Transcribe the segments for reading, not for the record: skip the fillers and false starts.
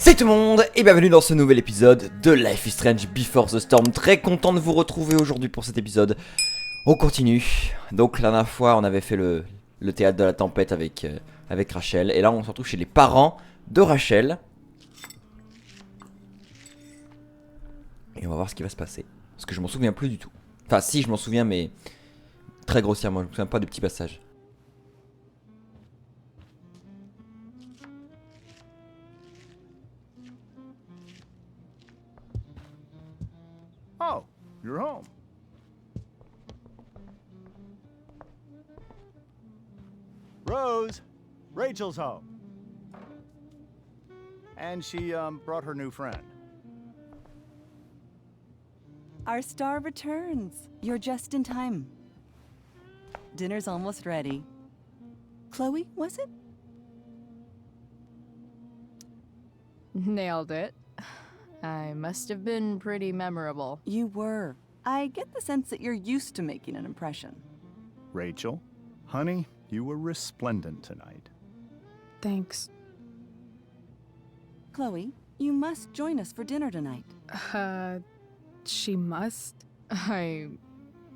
Salut tout le monde et bienvenue dans ce nouvel épisode de Life is Strange Before the Storm. Très content de vous retrouver aujourd'hui pour cet épisode. On continue. Donc la dernière fois on avait fait le théâtre de la tempête avec Rachel. Et là on se retrouve chez les parents de Rachel. Et on va voir ce qui va se passer. Parce que je m'en souviens plus du tout. Enfin si, je m'en souviens mais très grossièrement, je me souviens pas des petits passages. Oh, you're home. Rose, Rachel's home. And she brought her new friend. Our star returns. You're just in time. Dinner's almost ready. Chloe, was it? Nailed it. I must have been pretty memorable. You were. I get the sense that you're used to making an impression. Rachel, honey, you were resplendent tonight. Thanks. Chloe, you must join us for dinner tonight. She must? I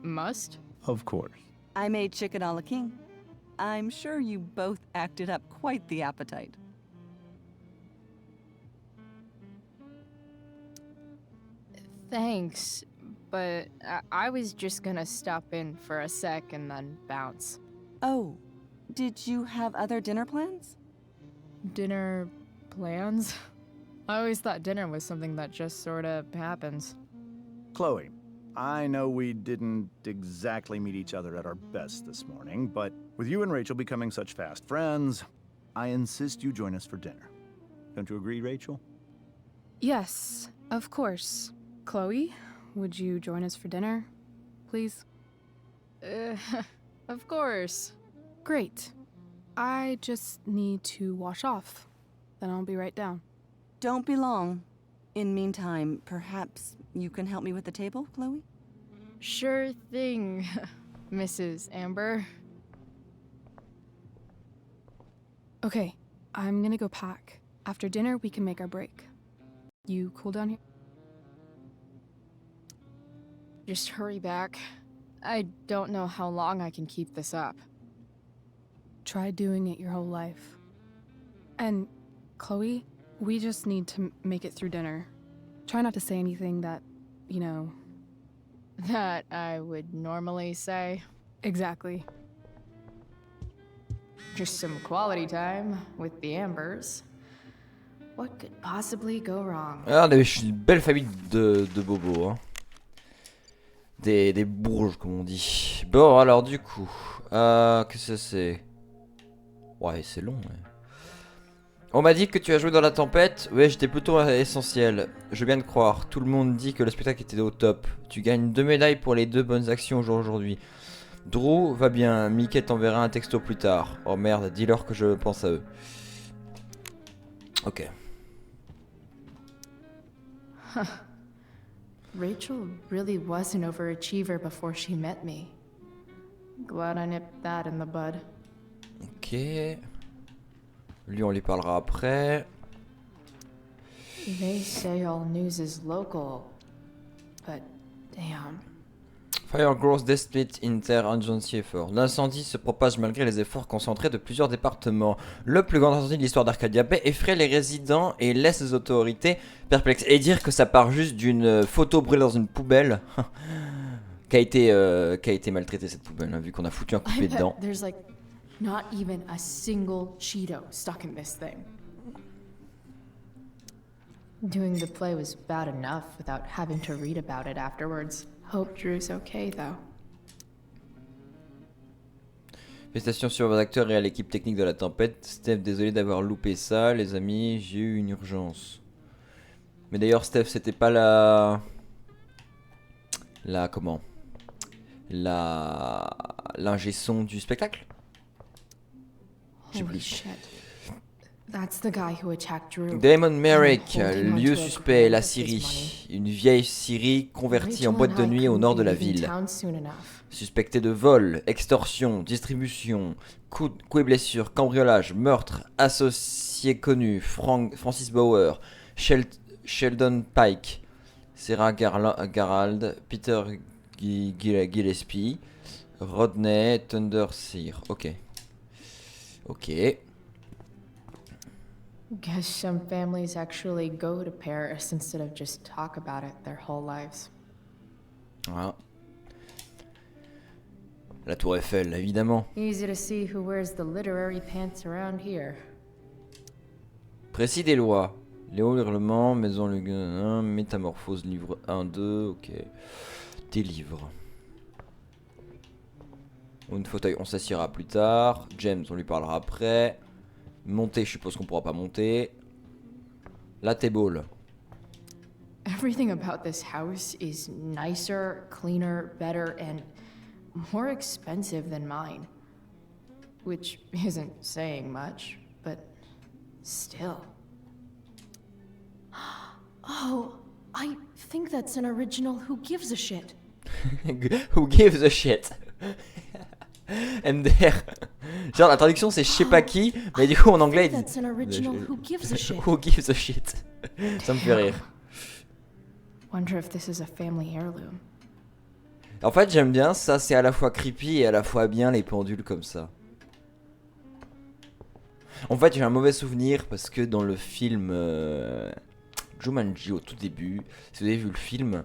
must? Of course. I made chicken a la king. I'm sure you both acted up quite the appetite. Thanks, but I was just gonna stop in for a sec and then bounce. Oh, did you have other dinner plans? Dinner plans? I always thought dinner was something that just sorta happens. Chloe, I know we didn't exactly meet each other at our best this morning, but with you and Rachel becoming such fast friends, I insist you join us for dinner. Don't you agree, Rachel? Yes, of course. Chloe, would you join us for dinner, please? Of course. Great. I just need to wash off. Then I'll be right down. Don't be long. In meantime, perhaps you can help me with the table, Chloe? Sure thing, Mrs. Amber. Okay, I'm gonna go pack. After dinner, we can make our break. You cool down here? Just hurry back. I don't know how long I can keep this up. Try doing it your whole life. And, Chloe, we just need to make it through dinner. Try not to say anything that, you know... That I would normally say. Exactly. Just some quality time with the Ambers. What could possibly go wrong? Ah, je suis une belle famille de bobos, hein. Des bourges comme on dit. Bon alors du coup qu'est-ce que c'est? Ouais c'est long ouais. On m'a dit que tu as joué dans la tempête. Ouais j'étais plutôt essentiel. Je veux bien te croire. Tout le monde dit que le spectacle était au top. Tu gagnes 2 médailles pour les 2 bonnes actions aujourd'hui. Drew va bien. Mickey t'enverra un texto plus tard. Oh merde dis-leur que je pense à eux. Ok. Rachel really was an overachiever before she met me. Glad I nipped that in the bud. Ok. Lui on lui parlera après. They say all news is local, but damn. Fire grows despite interagency effort. L'incendie se propage malgré les efforts concentrés de plusieurs départements. Le plus grand incendie de l'histoire d'Arcadia Bay effraie les résidents et laisse les autorités perplexes. Et dire que ça part juste d'une photo brûlée dans une poubelle qui a été maltraitée cette poubelle, hein, vu qu'on a foutu un coupé dedans. There's like not even a single Cheeto stuck in this thing. Doing the play was bad enough without having to read about it afterwards. Hope Drew's okay, though. Félicitations sur vos acteurs et à l'équipe technique de la tempête. Steph, désolé d'avoir loupé ça, les amis, j'ai eu une urgence. Mais d'ailleurs, Steph, c'était pas l'ingé son du spectacle? Holy shit. That's the guy who attacked Drew. Damon Merrick, Holding onto lieu a suspect, la crib with his Syrie. Une vieille Syrie convertie en Rachel boîte and de I nuit au couldn't nord de be la leaving ville. town soon enough. Suspecté de vol, extorsion, distribution, coups et blessures, cambriolage, meurtre, associé connu, Francis Bauer, Sheldon Pike, Sarah Garald, Peter Gillespie, Rodney Thunderseer. Ok. Ok. Guess some families actually go to Paris instead of just talk about it their whole lives. Voilà. La tour Eiffel, évidemment. Easy to see who wears the literary pants around here. Précis des lois. Léo Hurlement, Maison le 1, Métamorphose, livre 1, 2, ok. Des livres. Une fauteuil, on s'assiera plus tard. James, on lui parlera après. Monter, je suppose qu'on pourra pas monter. La table. Everything about this house is nicer, cleaner, better, and more expensive than mine. Which isn't saying much, but still. Oh, I think that's an original Who Gives a Shit. Who gives a shit? MDR. Genre la traduction c'est je sais pas qui, mais du coup en anglais il dit That's an original Who Gives a Shit. Who gives a shit? Ça me fait rire. Wonder if this is a family heirloom. En fait j'aime bien ça, c'est à la fois creepy et à la fois bien les pendules comme ça. En fait j'ai un mauvais souvenir parce que dans le film Jumanji au tout début, si vous avez vu le film,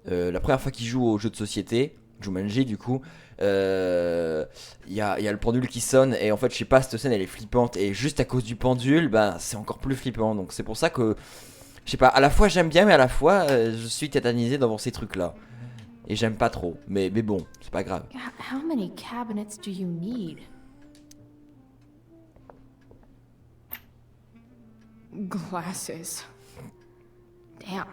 la première fois qu'il joue au jeu de société, Jumanji du coup, y a le pendule qui sonne et en fait je sais pas, cette scène elle est flippante et juste à cause du pendule bah c'est encore plus flippant, donc c'est pour ça que je sais pas, à la fois j'aime bien mais à la fois je suis tétanisé devant ces trucs là et j'aime pas trop, mais bon c'est pas grave. How many cabinets do you need? Glasses. Damn,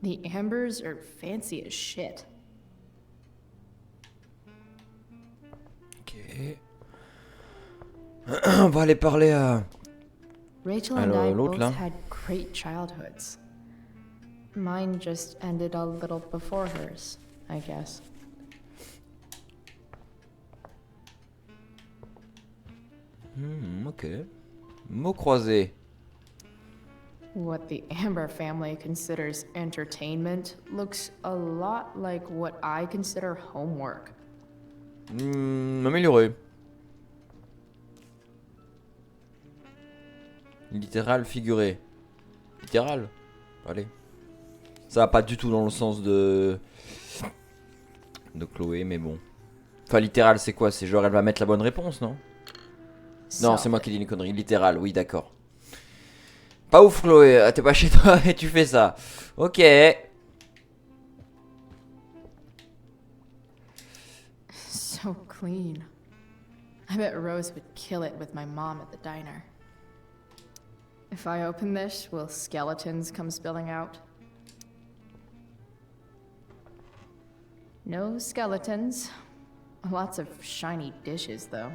the ambers are fancy as shit. Ok. On va aller parler à Rachel and Alors, I l'autre, both là. had great childhoods. Mine just ended a little before hers, I guess. Ok. Mots croisés. What the Amber family considers entertainment looks a lot like what I consider homework. Amélioré. Littéral, figuré. Littéral. Allez. Ça va pas du tout dans le sens de Chloé, mais bon. Enfin, littéral, c'est quoi? C'est genre elle va mettre la bonne réponse, non? Non, c'est moi qui dis une connerie. Littéral, oui, d'accord. Pas ouf, Chloé. T'es pas chez toi et tu fais ça. Ok. So clean. I bet Rose would kill it with my mom at the diner. If I open this, will skeletons come spilling out? No skeletons. Lots of shiny dishes, though.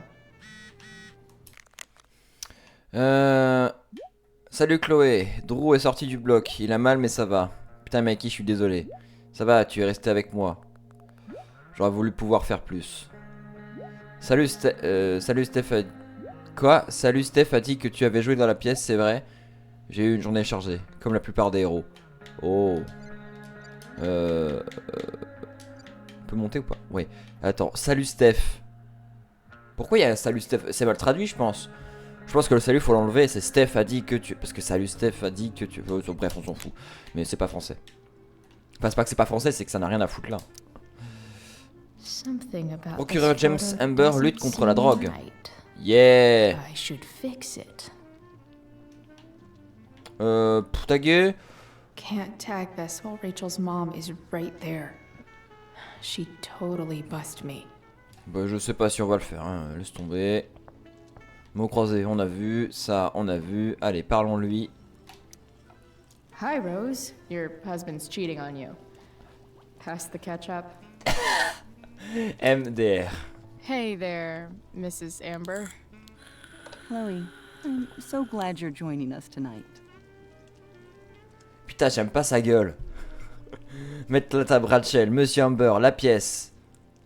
Salut Chloé. Drew est sorti du bloc. Il a mal, mais ça va. Putain, Mikey, je suis désolé. Ça va, tu es resté avec moi. J'aurais voulu pouvoir faire plus. Salut Steph. Quoi? Salut Steph a dit que tu avais joué dans la pièce, c'est vrai? J'ai eu une journée chargée, comme la plupart des héros. Oh. On peut monter ou pas? Oui. Attends, salut Steph. Pourquoi il y a salut Steph? C'est mal traduit, je pense. Je pense que le salut faut l'enlever. C'est Steph a dit que tu. Parce que salut Steph a dit que tu. Bref, on s'en fout. Mais c'est pas français. Enfin, c'est pas que c'est pas français, c'est que ça n'a rien à foutre là. Procureur James Amber lutte contre la drogue. Yeah. I should fix it. Pour taguer. Can't tag this while Rachel's mom is right there. She totally bust me. Bah, je sais pas si on va le faire, hein. Laisse tomber. Mots croisés, on a vu. Ça, on a vu. Allez, parlons-lui. Hi, Rose. Your husband's cheating on you. Pass the ketchup. MDR. Hey there, Mrs. Amber. Chloe, I'm so glad you're joining us tonight. Putain, j'aime pas sa gueule. Mettre la table Rachel, Monsieur Amber, la pièce.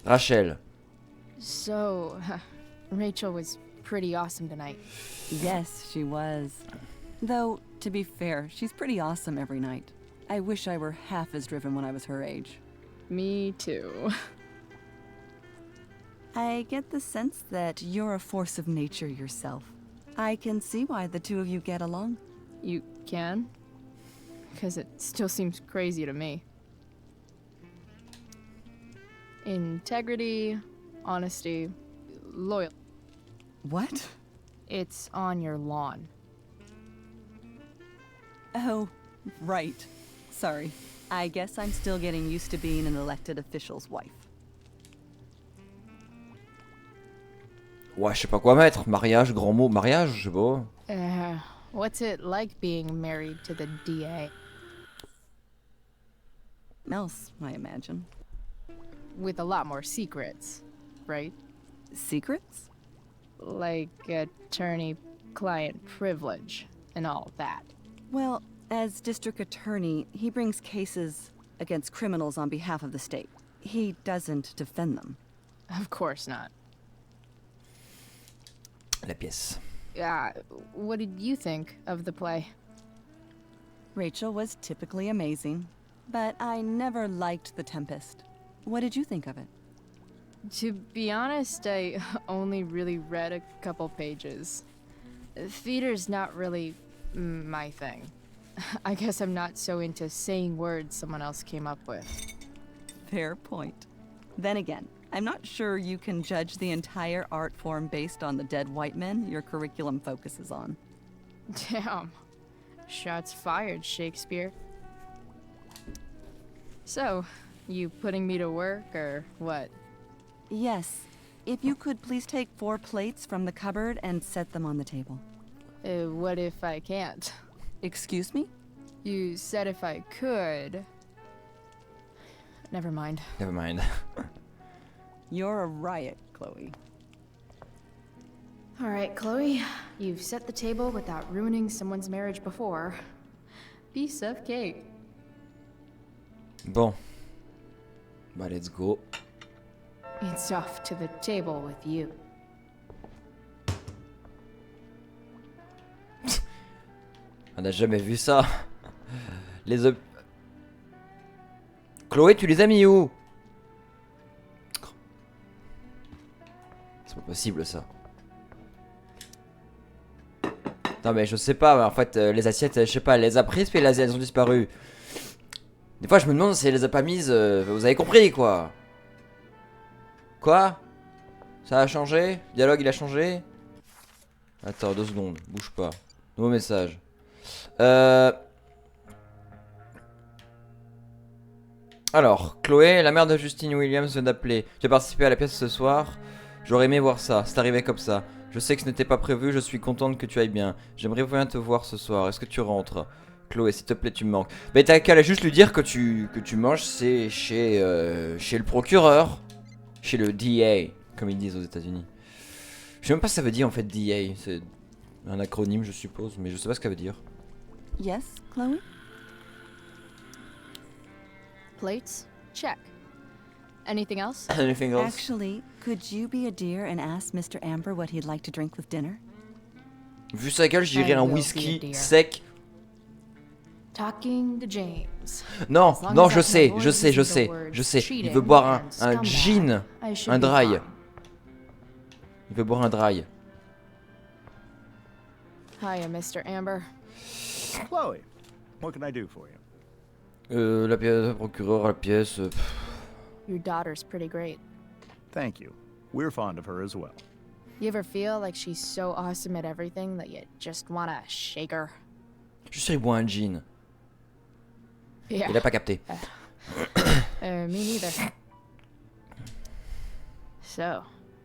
Rachel. So, Rachel was pretty awesome tonight. Yes, she was. Though, to be fair, she's pretty awesome every night. I wish I were half as driven when I was her age. Me too. I get the sense that you're a force of nature yourself. I can see why the two of you get along. You can? Because it still seems crazy to me. Integrity, honesty, loyalty. What? It's on your lawn. Oh, right. Sorry. I guess I'm still getting used to being an elected official's wife. Ouais, je sais pas quoi mettre. Mariage, grand mot, mariage, je sais pas. What's it like being married to the DA? Else, I imagine. With a lot more secrets, right? Secrets? Like attorney-client privilege and all that. Well, as district attorney, he brings cases against criminals on behalf of the state. He doesn't defend them. Of course not. La pièce. What did you think of the play? Rachel was typically amazing, but I never liked The Tempest. What did you think of it? To be honest, I only really read a couple pages. Theater's not really my thing. I guess I'm not so into saying words someone else came up with. Fair point. Then again, I'm not sure you can judge the entire art form based on the dead white men your curriculum focuses on. Damn. Shots fired, Shakespeare. So, you putting me to work, or what? Yes. If you could please take 4 plates from the cupboard and set them on the table. What if I can't? Excuse me? You said if I could. Never mind. Never mind. You're a riot, Chloe. Alright, Chloe. You've set the table without ruining someone's marriage before. Piece of cake. Bon. Bah, let's go. It's off to the table with you. On n'a jamais vu ça. Les Chloé, tu les as mis où? C'est pas possible ça. Non mais je sais pas, en fait les assiettes, je sais pas, elle les a prises puis elles ont disparu. Des fois je me demande si elle les a pas mises, vous avez compris quoi. Quoi? Ça a changé? Le dialogue il a changé? Attends 2 secondes, bouge pas. Nouveau message. Alors, Chloé, la mère de Justine Williams vient d'appeler. Tu as participé à la pièce ce soir? J'aurais aimé voir ça, c'est arrivé comme ça. Je sais que ce n'était pas prévu, je suis contente que tu ailles bien. J'aimerais bien te voir ce soir, est-ce que tu rentres? Chloé, s'il te plaît, tu me manques. Mais t'as qu'à juste lui dire que tu manges, c'est chez le procureur. Chez le DA, comme ils disent aux États-Unis. Je sais même pas ce que ça veut dire en fait, DA. C'est un acronyme, je suppose, mais je sais pas ce que ça veut dire. Yes, Chloe? Plates? Check. Anything else? Anything else? Actually, could you be a dear and ask Mr. Amber what he'd like to drink with dinner? Vu sa gueule, j'irais un whisky sec. Talking to James. Non, As long non, as je I sais, can je sais, avoid je using sais, the words je sais. Il cheating veut boire and un scumbag, gin, I should un be dry. fine. Il veut boire un dry. Hiya, Mr. Amber. Chloe, what can I do for you? La pièce, procureur, la pièce. Your daughter's pretty great. Thank you. We're fond of her as well. You ever feel like she's so awesome at everything that you just wanna shake her? Juste il boit un gin. Yeah. Il a pas capté. Me neither. So,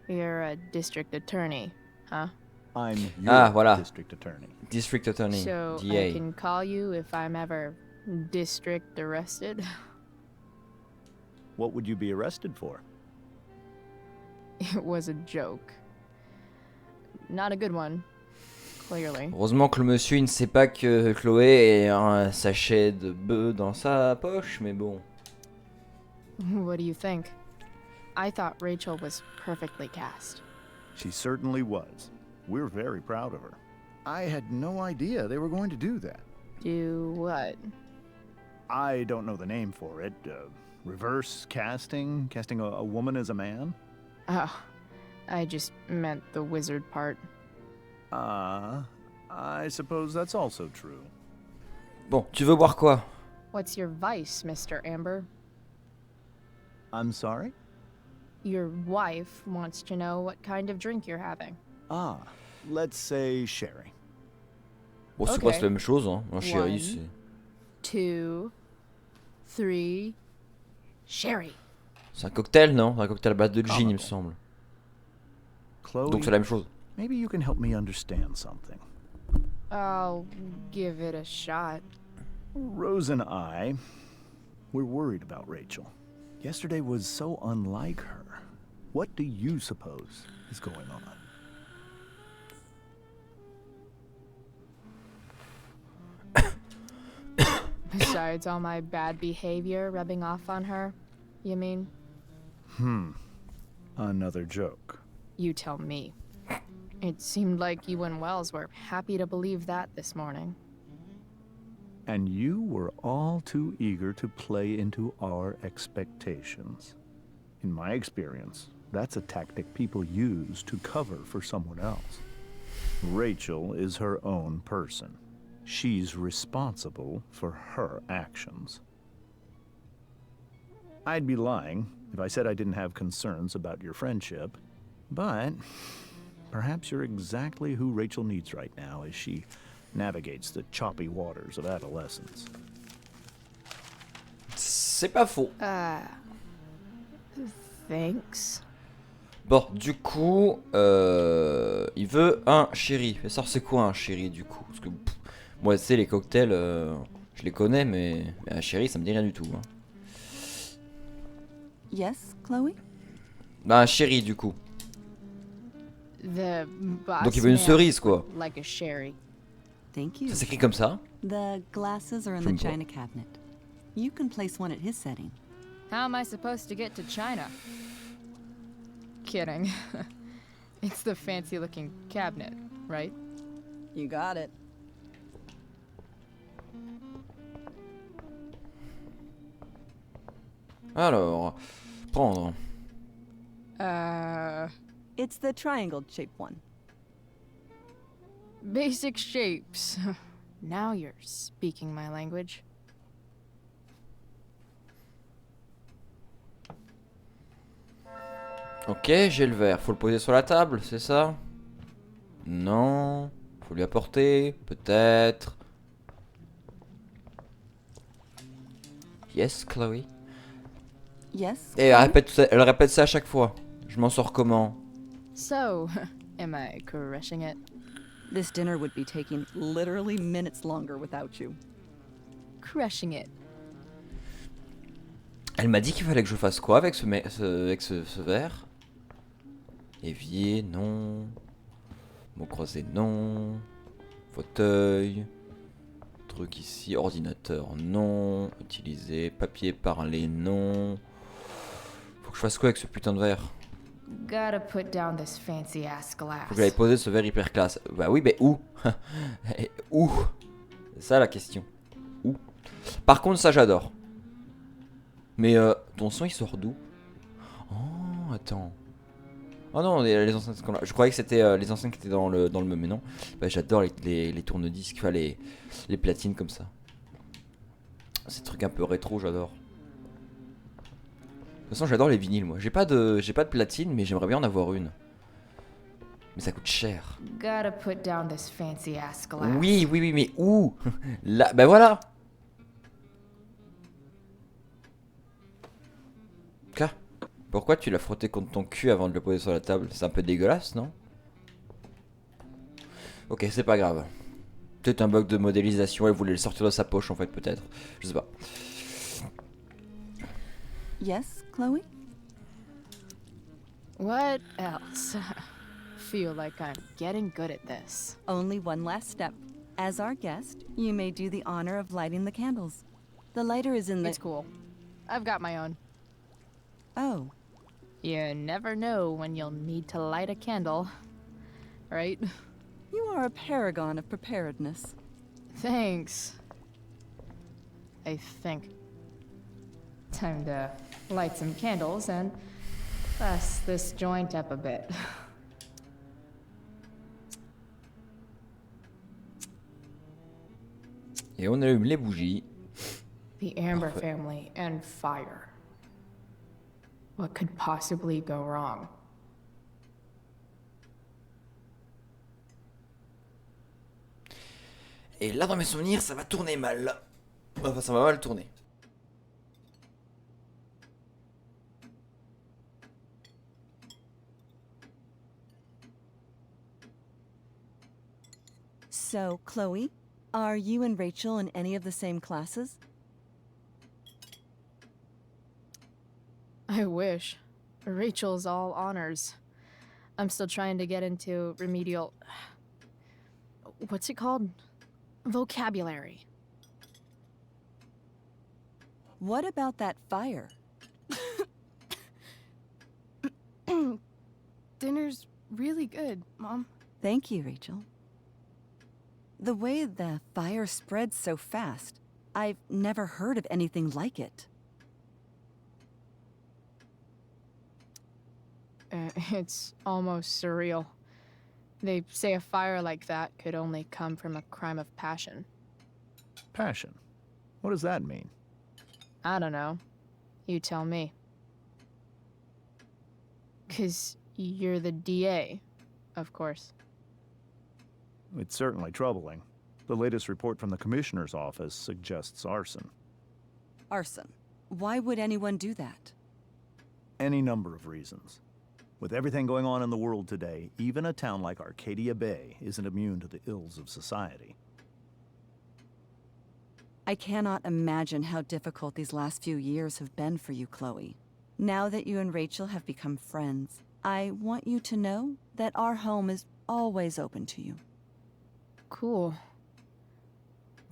you're a district attorney, huh? I'm your voilà. district attorney. District Attorney, So DA. I can call you if I'm ever district arrested? What would you be arrested for? It was a joke. Not a good one. clearly. Heureusement que le monsieur il ne sait pas que Chloé a un sachet de bœuf dans sa poche, mais bon. What do you think? I thought Rachel was perfectly cast. She certainly was. We're very proud of her. I had no idea they were going to do that. Do what? I don't know the name for it. Reverse casting? Casting a woman as a man? Oh, I just meant the wizard part. I suppose that's also true. Bon, tu veux boire quoi? What's your vice, Mr. Amber? I'm sorry? Your wife wants to know what kind of drink you're having. Ah, let's say sherry. Bon, c'est Ok. presque la même chose, hein. Un chéri, One. c'est... 2, 3, sherry. C'est un cocktail, non? Un cocktail à base de gin, il me Comical. semble. Chloe, Donc c'est la même chose. maybe you can help me understand something. I'll give it a shot. Rose and I, we're worried about Rachel. Yesterday was so unlike her. What do you suppose is going on? Besides all my bad behavior rubbing off on her, you mean? Another joke. You tell me. It seemed like you and Wells were happy to believe that this morning. And you were all too eager to play into our expectations. In my experience, that's a tactic people use to cover for someone else. Rachel is her own person. She's responsible for her actions. I'd be lying if I said I didn't have concerns about your friendship, but perhaps you're exactly who Rachel needs right now as she navigates the choppy waters of adolescence. C'est pas faux. Thanks. Bon, du coup, il veut un chéri. Mais ça, c'est quoi un chéri, du coup? Parce que, moi, tu sais, les cocktails, je les connais, mais un chéri, ça me dit rien du tout. Hein. Yes, Chloe? Bah, un chéri, du coup. The boss Donc il veut une man cerise, quoi. would like a sherry. Thank you. Ça s'écrit comme ça. The glasses are in Je the me vois. china cabinet. You can place one at his setting. How am I supposed to get to China? Kidding. It's the fancy looking cabinet, right? You got it. Alors, prendre. It's the triangle-shaped one. Basic shapes. Now you're speaking my language. Ok, j'ai le verre. Faut le poser sur la table, c'est ça? Non. Faut lui apporter, peut-être. Yes, Chloe. Yes. Et elle répète ça à chaque fois. Je m'en sors comment? So, am I crushing it? This dinner would be taking literally minutes longer without you. Crushing it. Elle m'a dit qu'il fallait que je fasse quoi avec ce verre? Évier, non. Mot croisé, non. Fauteuil. Truc ici, ordinateur, non. Utiliser, papier parlé, non. Faut que je fasse quoi avec ce putain de verre? Gotta put down this fancy ass glass. Faut que j'aille poser ce verre hyper classe. Bah oui, mais où? Où? C'est ça la question. Où? Par contre, ça j'adore. Mais ton son il sort d'où? Oh, attends. Oh non, les enceintes qu'on a. Je croyais que c'était les enceintes qui étaient dans le mais non. Bah, j'adore les tourne-disques, enfin, les platines comme ça. Ces trucs un peu rétro, j'adore. De toute façon, j'adore les vinyles, moi. J'ai pas de platine, mais j'aimerais bien en avoir une. Mais ça coûte cher. Gotta put down this fancy ass glass. Oui, mais où? Là, bah voilà. Quoi? Pourquoi tu l'as frotté contre ton cul avant de le poser sur la table? C'est un peu dégueulasse, non? Ok, c'est pas grave. Peut-être un bug de modélisation, elle voulait le sortir de sa poche en fait, peut-être. Je sais pas. Yes, Chloe? What else? feel like I'm getting good at this. Only one last step. As our guest, you may do the honor of lighting the candles. The lighter is in the... It's cool. I've got my own. Oh, You never know when you'll need to light a candle, right? you are a paragon of preparedness. Thanks. I think. Time to light some candles and bust this joint up a bit. Et on allume les bougies. The Amber family and fire. What could possibly go wrong? Et là, dans mes souvenirs, ça va tourner mal. Enfin, ça va mal tourner. So, Chloe, are you and Rachel in any of the same classes? I wish. Rachel's all honors. I'm still trying to get into remedial... What's it called? Vocabulary. What about that fire? Dinner's really good, Mom. Thank you, Rachel. The way the fire spreads so fast, I've never heard of anything like it. It's almost surreal. They say a fire like that could only come from a crime of passion. Passion? What does that mean? I don't know. You tell me. 'Cause you're the DA, of course. It's certainly troubling. The latest report from the Commissioner's office suggests arson. Arson. Why would anyone do that? Any number of reasons. With everything going on in the world today, even a town like Arcadia Bay isn't immune to the ills of society. I cannot imagine how difficult these last few years have been for you, Chloe. Now that you and Rachel have become friends, I want you to know that our home is always open to you. Cool.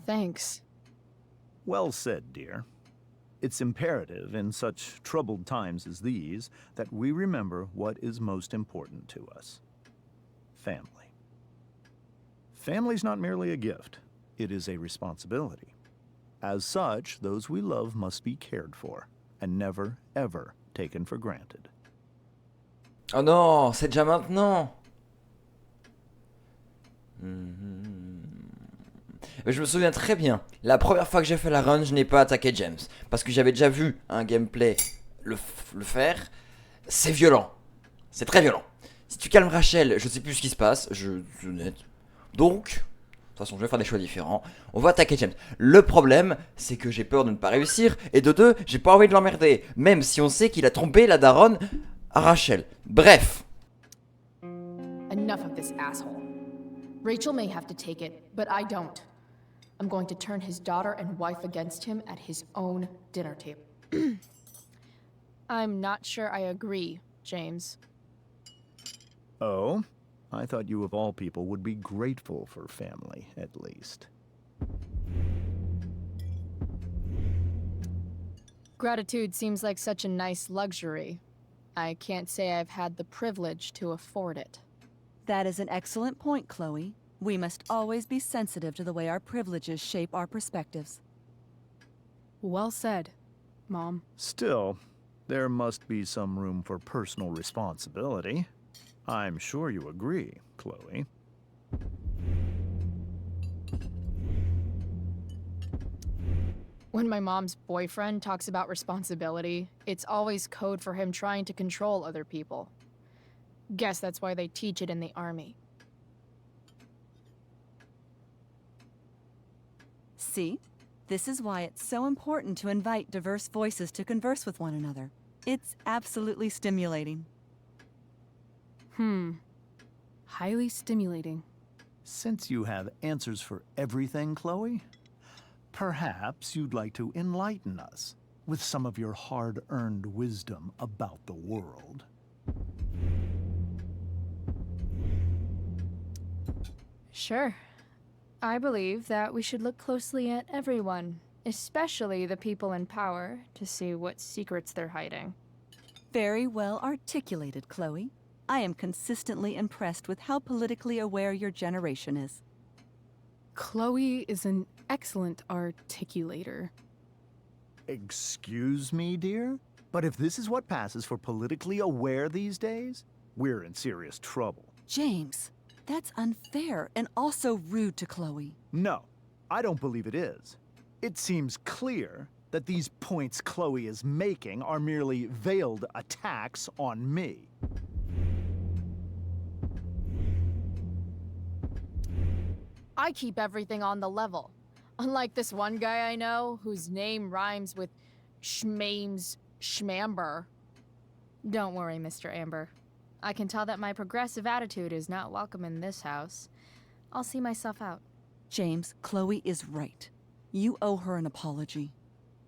Thanks. Well said, dear. It's imperative in such troubled times as these that we remember what is most important to us. Family. Family's not merely a gift, it is a responsibility. As such, those we love must be cared for, and never, ever taken for granted. Oh non, c'est déjà maintenant. Je me souviens très bien, la première fois que j'ai fait la run, je n'ai pas attaqué James. Parce que j'avais déjà vu un gameplay le faire. C'est violent. C'est très violent. Si tu calmes Rachel, je sais plus ce qui se passe. Je suis honnête. Donc, de toute façon, je vais faire des choix différents. On va attaquer James. Le problème, c'est que j'ai peur de ne pas réussir. Et de deux, j'ai pas envie de l'emmerder. Même si on sait qu'il a trompé la daronne à Rachel. Bref. Enough of this asshole. Rachel may have to take it, but I don't. I'm going to turn his daughter and wife against him at his own dinner table. I'm not sure I agree, James. Oh? I thought you of all people would be grateful for family, at least. Gratitude seems like such a nice luxury. I can't say I've had the privilege to afford it. That is an excellent point, Chloe. We must always be sensitive to the way our privileges shape our perspectives. Well said, Mom. Still, there must be some room for personal responsibility. I'm sure you agree, Chloe. When my mom's boyfriend talks about responsibility, it's always code for him trying to control other people. Guess that's why they teach it in the army. See? This is why it's so important to invite diverse voices to converse with one another. It's absolutely stimulating. Highly stimulating. Since you have answers for everything, Chloe, perhaps you'd like to enlighten us with some of your hard-earned wisdom about the world. Sure. I believe that we should look closely at everyone, especially the people in power, to see what secrets they're hiding. Very well articulated, Chloe. I am consistently impressed with how politically aware your generation is. Chloe is an excellent articulator. Excuse me, dear? But if this is what passes for politically aware these days, we're in serious trouble. James, that's unfair and also rude to Chloe. No, I don't believe it is. It seems clear that these points Chloe is making are merely veiled attacks on me. I keep everything on the level. Unlike this one guy I know, whose name rhymes with Schmames Schmamber. Don't worry, Mr. Amber. I can tell that my progressive attitude is not welcome in this house. I'll see myself out. James, Chloe is right. You owe her an apology.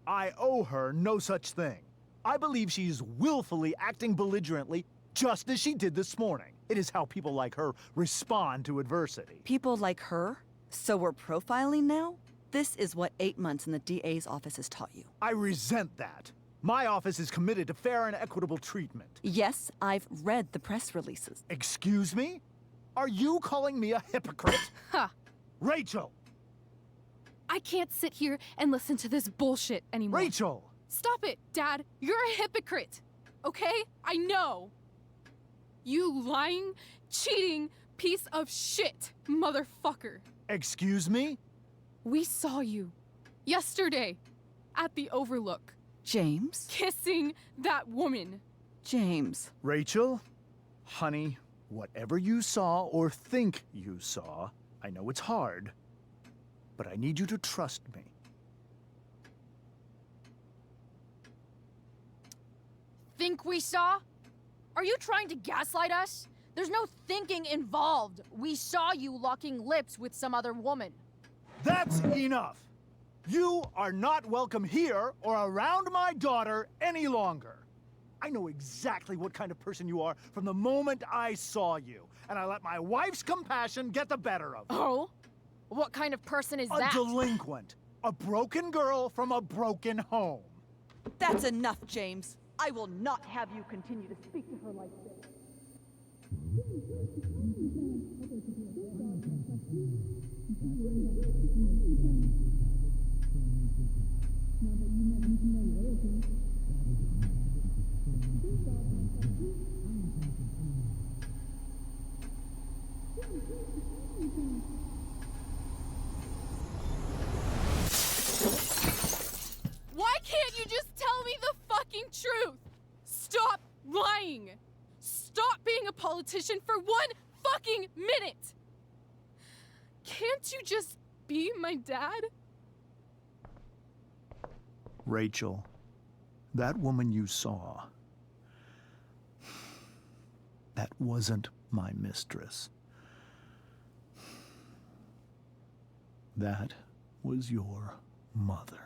I owe her no such thing. I believe she's willfully acting belligerently, just as she did this morning. It is how people like her respond to adversity. People like her? So we're profiling now? This is what 8 months in the DA's office has taught you. I resent that. My office is committed to fair and equitable treatment. Yes, I've read the press releases. Excuse me? Are you calling me a hypocrite? Ha! Rachel! I can't sit here and listen to this bullshit anymore. Rachel! Stop it, Dad! You're a hypocrite! Okay? I know! You lying, cheating piece of shit, motherfucker! Excuse me? We saw you yesterday at the Overlook James? kissing that woman. James. Rachel? Honey, whatever you saw or think you saw, I know it's hard, but I need you to trust me. Think we saw? Are you trying to gaslight us? There's no thinking involved. We saw you locking lips with some other woman. That's enough! You are not welcome here or around my daughter any longer. I know exactly what kind of person you are from the moment I saw you, and I let my wife's compassion get the better of me. Oh? What kind of person is A that? delinquent. A broken girl from a broken home. That's enough, James. I will not have you continue to speak to her like this. Why can't you just tell me the fucking truth? Stop lying! Stop being a politician for 1 fucking minute! Can't you just be my dad? Rachel, that woman you saw, that wasn't my mistress. That was your mother.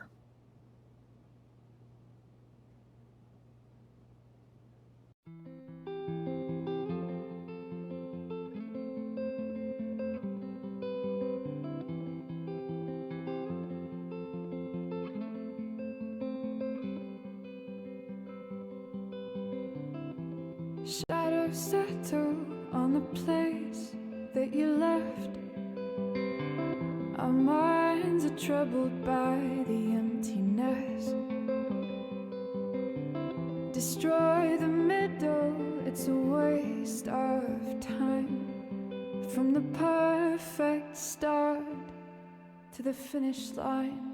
Shadows settle on the place that you left. Our minds are troubled by the emptiness. Destroy the middle, it's a waste of time. From the perfect start to the finish line.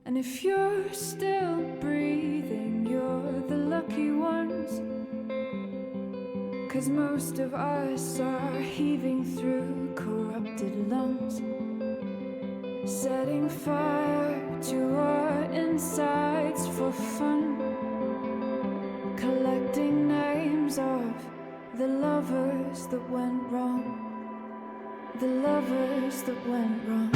And if you're still breathing, you're the lucky ones. 'Cause most of us are heaving through corrupted lungs, setting fire to our insides for fun, collecting names of the lovers that went wrong, the lovers that went wrong.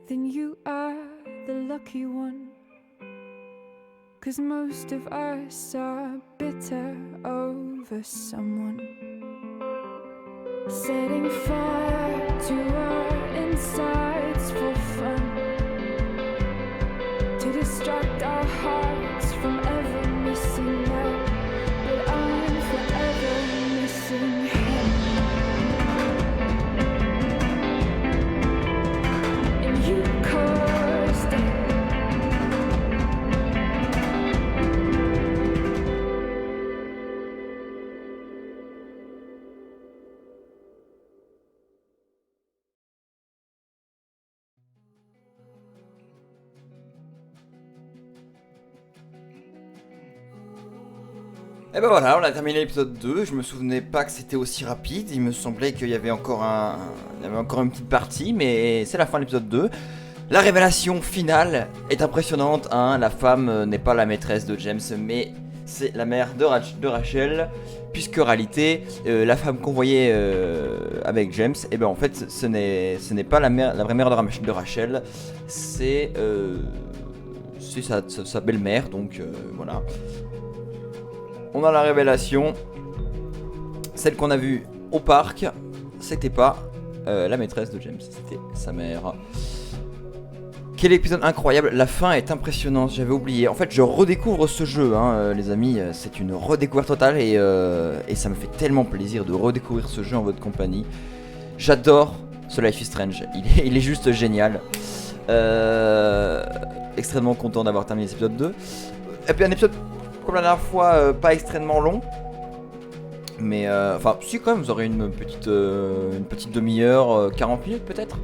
then you are the lucky one. 'Cause most of us are bitter over someone. Setting fire to our insides for fun, to distract our hearts from ever missing out. But I'm forever missing him. And you caused it. Et ben voilà, on a terminé l'épisode 2, je me souvenais pas que c'était aussi rapide, il me semblait qu'il y avait encore une petite partie, mais c'est la fin de l'épisode 2. La révélation finale est impressionnante, hein. La femme n'est pas la maîtresse de James, mais c'est la mère de Rachel, puisque en réalité, la femme qu'on voyait avec James, et ben en fait ce n'est pas la vraie mère de Rachel, c'est sa belle-mère, donc voilà. On a la révélation, celle qu'on a vue au parc, c'était pas la maîtresse de James, c'était sa mère. Quel épisode incroyable, la fin est impressionnante, j'avais oublié. En fait, je redécouvre ce jeu, hein, les amis, c'est une redécouverte totale et ça me fait tellement plaisir de redécouvrir ce jeu en votre compagnie. J'adore ce Life is Strange, il est juste génial. Extrêmement content d'avoir terminé cet épisode 2. Et puis un épisode, comme la dernière fois, pas extrêmement long. Mais enfin, si quand même, vous aurez une petite demi-heure, 40 minutes peut-être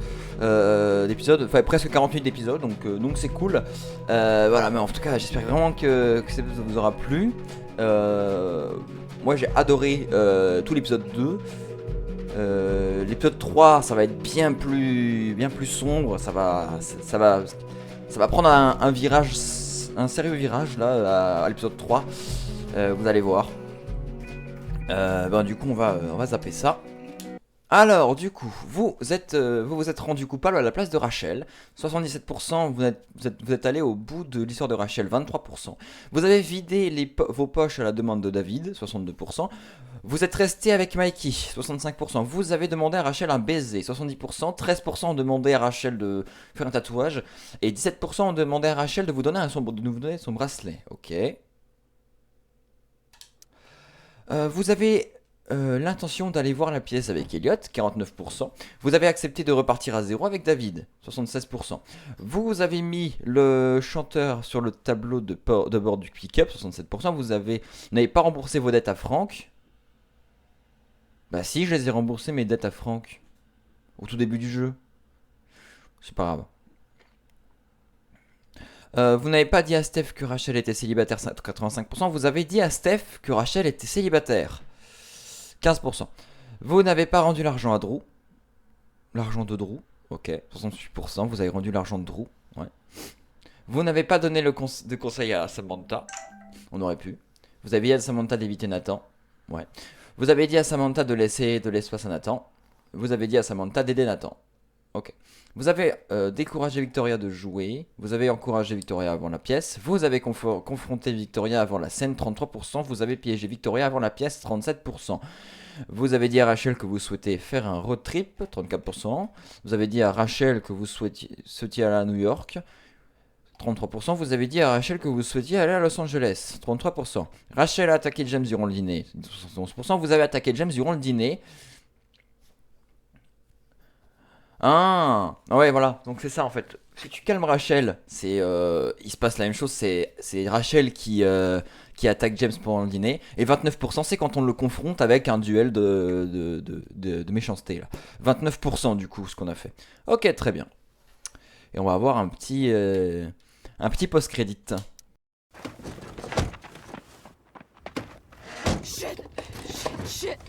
d'épisode, enfin presque 40 minutes d'épisode, donc c'est cool. Voilà, mais en tout cas, j'espère vraiment que ça vous aura plu. Moi, j'ai adoré tout l'épisode 2. L'épisode 3, ça va être bien plus sombre. Ça va prendre un virage, un sérieux virage là à l'épisode 3. Vous allez voir. Du coup on va zapper ça. Alors du coup vous vous êtes rendu coupable à la place de Rachel. 77%, vous êtes allé au bout de l'histoire de Rachel. 23%. Vous avez vidé vos poches à la demande de David. 62%. Vous êtes resté avec Mikey. 65%. Vous avez demandé à Rachel un baiser. 70%. 13% ont demandé à Rachel de faire un tatouage. Et 17% ont demandé à Rachel de vous donner son bracelet. Ok. Vous avez l'intention d'aller voir la pièce avec Elliot, 49%. Vous avez accepté de repartir à 0 avec David, 76%. Vous avez mis le chanteur sur le tableau de bord du pick-up, 67%. Vous n'avez pas remboursé vos dettes à Franck. Bah si, je les ai remboursées, mes dettes à Franck. Au tout début du jeu. C'est pas grave. Vous n'avez pas dit à Steph que Rachel était célibataire, 85%. Vous avez dit à Steph que Rachel était célibataire, 15%. Vous n'avez pas rendu l'argent à Drew. L'argent de Drew, ok, 68%. Vous avez rendu l'argent de Drew, ouais. Vous n'avez pas donné de conseil à Samantha. On aurait pu. Vous avez dit à Samantha d'éviter Nathan, ouais. Vous avez dit à Samantha de laisser de l'espace à Nathan. Vous avez dit à Samantha d'aider Nathan, ok. Vous avez découragé Victoria de jouer. Vous avez encouragé Victoria avant la pièce. Vous avez confronté Victoria avant la scène, 33%. Vous avez piégé Victoria avant la pièce, 37%. Vous avez dit à Rachel que vous souhaitez faire un road trip, 34%. Vous avez dit à Rachel que vous souhaitiez aller à New York, 33%. Vous avez dit à Rachel que vous souhaitiez aller à Los Angeles, 33%. Rachel a attaqué James durant le dîner, 71%. Vous avez attaqué James durant le dîner. Ah ouais, voilà, donc c'est ça en fait. Si tu calmes Rachel, il se passe la même chose, c'est Rachel qui attaque James pendant le dîner. Et 29%, c'est quand on le confronte avec un duel de méchanceté là. 29% du coup, ce qu'on a fait. Ok, très bien. Et on va avoir un petit post-crédit. Shit.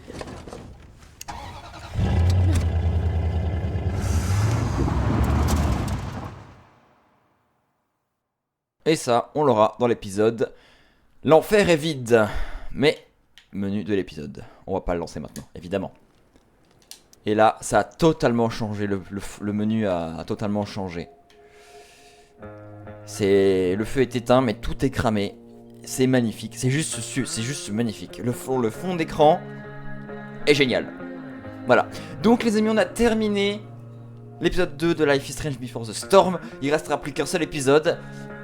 Et ça, on l'aura dans l'épisode. L'enfer est vide. Mais, menu de l'épisode. On va pas le lancer maintenant, évidemment. Et là, ça a totalement changé. Le menu a totalement changé. Le feu est éteint, mais tout est cramé. C'est magnifique, c'est juste magnifique. Le fond d'écran est génial. Voilà. Donc les amis, on a terminé l'épisode 2 de Life is Strange Before the Storm. Il restera plus qu'un seul épisode.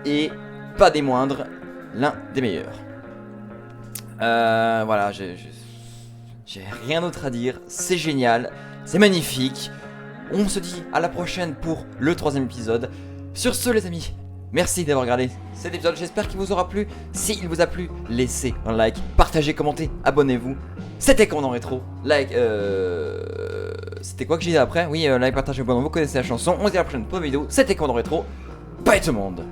Et pas des moindres, l'un des meilleurs. Voilà, j'ai rien d'autre à dire. C'est génial, c'est magnifique. On se dit à la prochaine pour le 3e épisode. Sur ce les amis, merci d'avoir regardé cet épisode, j'espère qu'il vous aura plu. S'il vous a plu, laissez un like, partagez, commentez, abonnez-vous. C'était Commandant Rétro, like, c'était quoi que j'ai dit après? Oui, like, partagez, abonnez-vous, vous connaissez la chanson. On se dit à la prochaine pour une vidéo, c'était Commandant Rétro, bye tout le monde.